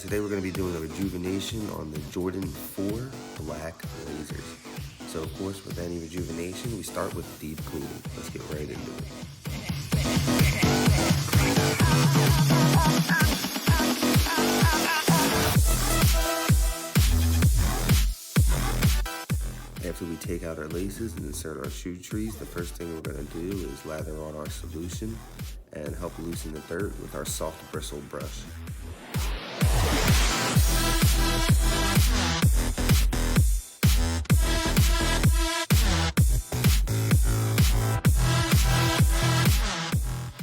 today we're going to be doing a rejuvenation on the Jordan 4 black lasers. So of course, with any rejuvenation, we start with deep cleaning. Let's get right into it. After we take out our laces and insert our shoe trees, the first thing we're going to do is lather on our solution and help loosen the dirt with our soft bristle brush.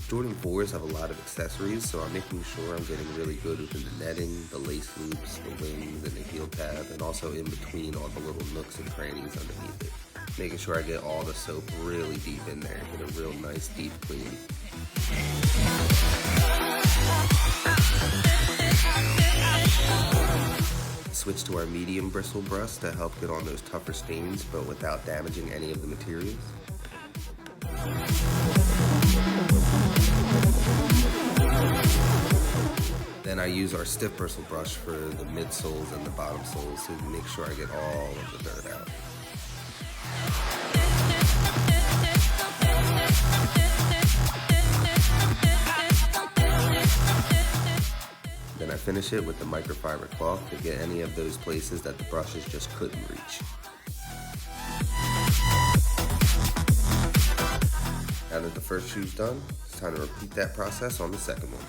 Jordan 4s have a lot of accessories, so I'm making sure I'm getting really good within the netting, the lace loops, the wings, and the heel tab, and also in between all the little nooks and crannies underneath it. Making sure I get all the soap really deep in there, get a real nice deep clean. Switch to our medium bristle brush to help get on those tougher stains, but without damaging any of the materials. Then I use our stiff bristle brush for the midsoles and the bottom soles to make sure I get all of the dirt out. Then I finish it with the microfiber cloth to get any of those places that the brushes just couldn't reach. Now that the first shoe's done, it's time to repeat that process on the second one.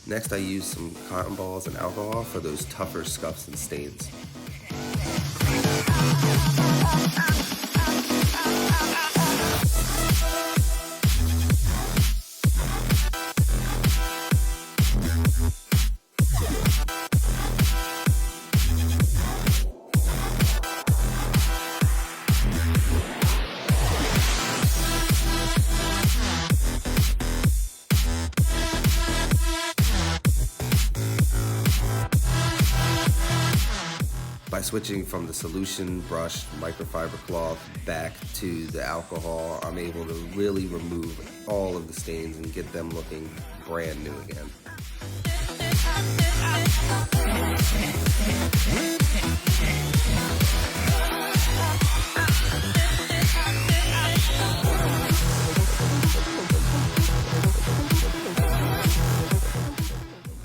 Next, I use some cotton balls and alcohol for those tougher scuffs and stains. By switching from the solution brush, microfiber cloth, back to the alcohol, I'm able to really remove all of the stains and get them looking brand new again.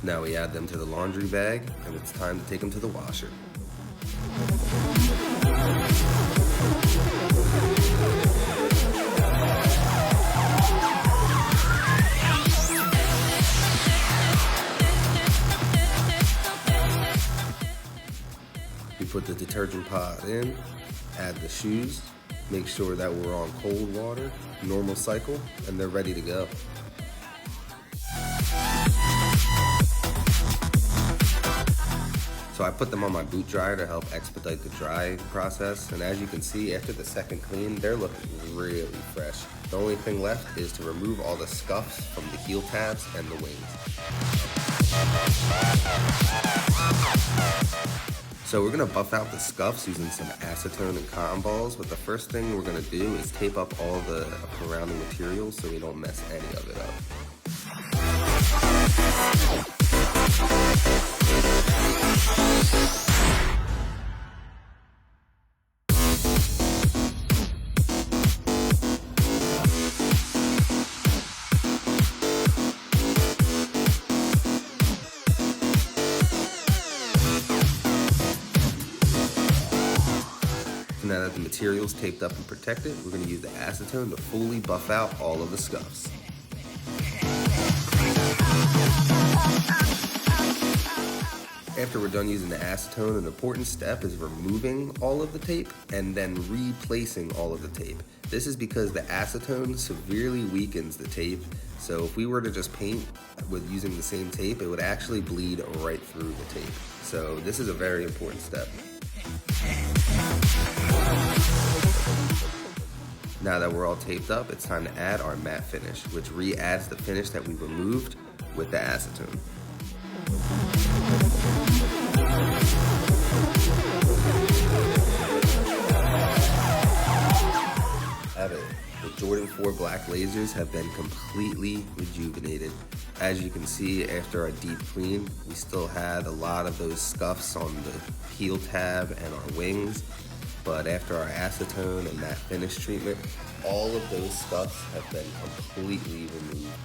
Now we add them to the laundry bag, and it's time to take them to the washer. We put the detergent pot in, add the shoes, make sure that we're on cold water, normal cycle, and they're ready to go. So I put them on my boot dryer to help expedite the dry process, and as you can see, after the second clean, they're looking really fresh. The only thing left is to remove all the scuffs from the heel tabs and the wings. So we're gonna buff out the scuffs using some acetone and cotton balls, but the first thing we're gonna do is tape up all the surrounding materials so we don't mess any of it up. Now that the material's taped up and protected, we're going to use the acetone to fully buff out all of the scuffs. After we're done using the acetone, an important step is removing all of the tape and then replacing all of the tape. This is because the acetone severely weakens the tape, so if we were to just paint with using the same tape, it would actually bleed right through the tape. So this is a very important step. Now that we're all taped up, it's time to add our matte finish, which re-adds the finish that we removed with the acetone. The Jordan 4 black lasers have been completely rejuvenated. As you can see, after our deep clean, we still had a lot of those scuffs on the heel tab and our wings, but after our acetone and matte finish treatment, all of those scuffs have been completely removed.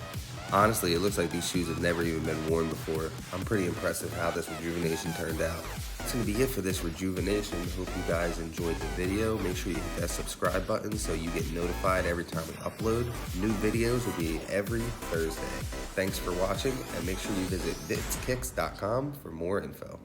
Honestly, it looks like these shoes have never even been worn before. I'm pretty impressed with how this rejuvenation turned out. That's going to be it for this rejuvenation. Hope you guys enjoyed the video. Make sure you hit that subscribe button so you get notified every time we upload. New videos will be every Thursday. Thanks for watching, and make sure you visit vitskicks.com for more info.